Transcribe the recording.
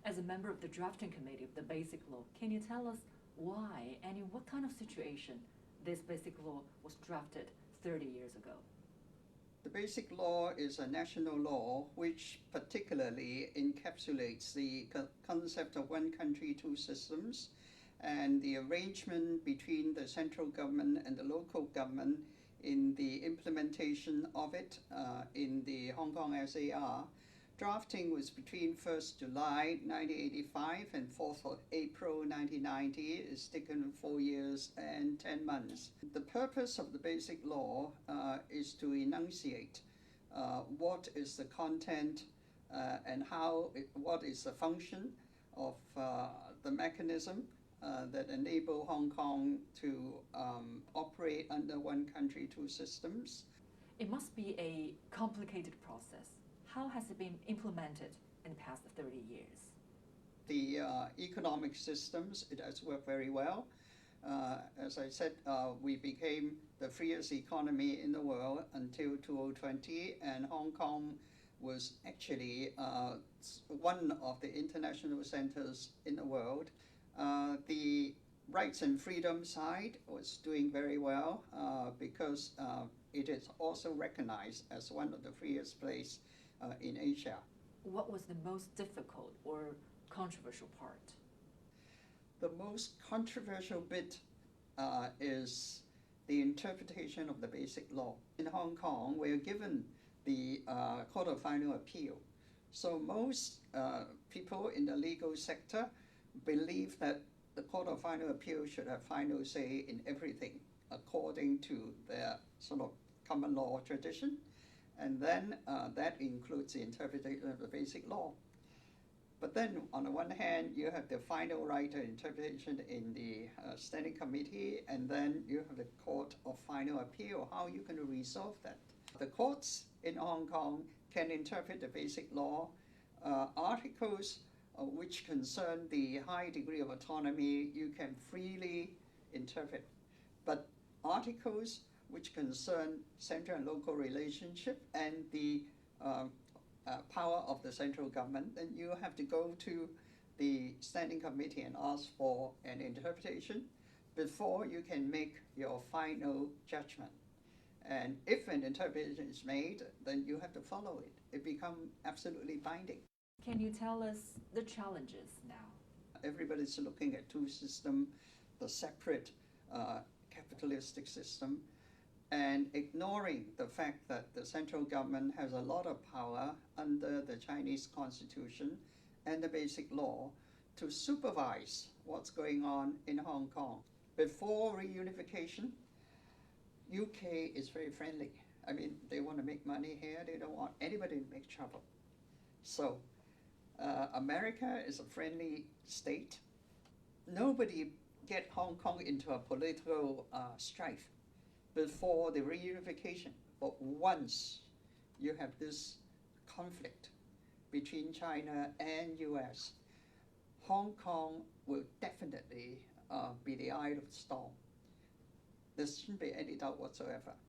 As a member of the drafting committee of the Basic Law, can you tell us why and in what kind of situation this Basic Law was drafted 30 years ago? The Basic Law is a national law which particularly encapsulates the concept of one country, two systems, and the arrangement between the central government and the local government in the implementation of it in the Hong Kong SAR. Drafting was between 1st July 1985 and 4th of April 1990. It's taken 4 years and 10 months. The purpose of the Basic Law is to enunciate what is the content and what is the function of the mechanism that enable Hong Kong to operate under one country, two systems. It must be a complicated process. How has it been implemented in the past 30 years? The economic systems, it has worked very well. As I said, we became the freest economy in the world until 2020, and Hong Kong was actually one of the international centers in the world. The rights and freedom side was doing very well because it is also recognized as one of the freest places in Asia. What was the most difficult or controversial part? The most controversial bit is the interpretation of the Basic Law. In Hong Kong, we are given the Court of Final Appeal. So most people in the legal sector believe that the Court of Final Appeal should have final say in everything according to their sort of common law tradition. And then that includes the interpretation of the Basic Law. But then, on the one hand, you have the final right of interpretation in the Standing Committee, and then you have the Court of Final Appeal. How are you going to resolve that? The courts in Hong Kong can interpret the Basic Law. Articles which concern the high degree of autonomy, you can freely interpret. But articles which concern central and local relationship and the power of the central government, then you have to go to the Standing Committee and ask for an interpretation before you can make your final judgment. And if an interpretation is made, then you have to follow it. It becomes absolutely binding. Can you tell us the challenges now? Everybody's looking at two systems, the separate capitalistic system, and ignoring the fact that the central government has a lot of power under the Chinese Constitution and the Basic Law to supervise what's going on in Hong Kong. Before reunification, UK is very friendly. I mean, they want to make money here. They don't want anybody to make trouble. So America is a friendly state. Nobody get Hong Kong into a political strife before the reunification. But once you have this conflict between China and US, Hong Kong will definitely be the eye of the storm. There shouldn't be any doubt whatsoever.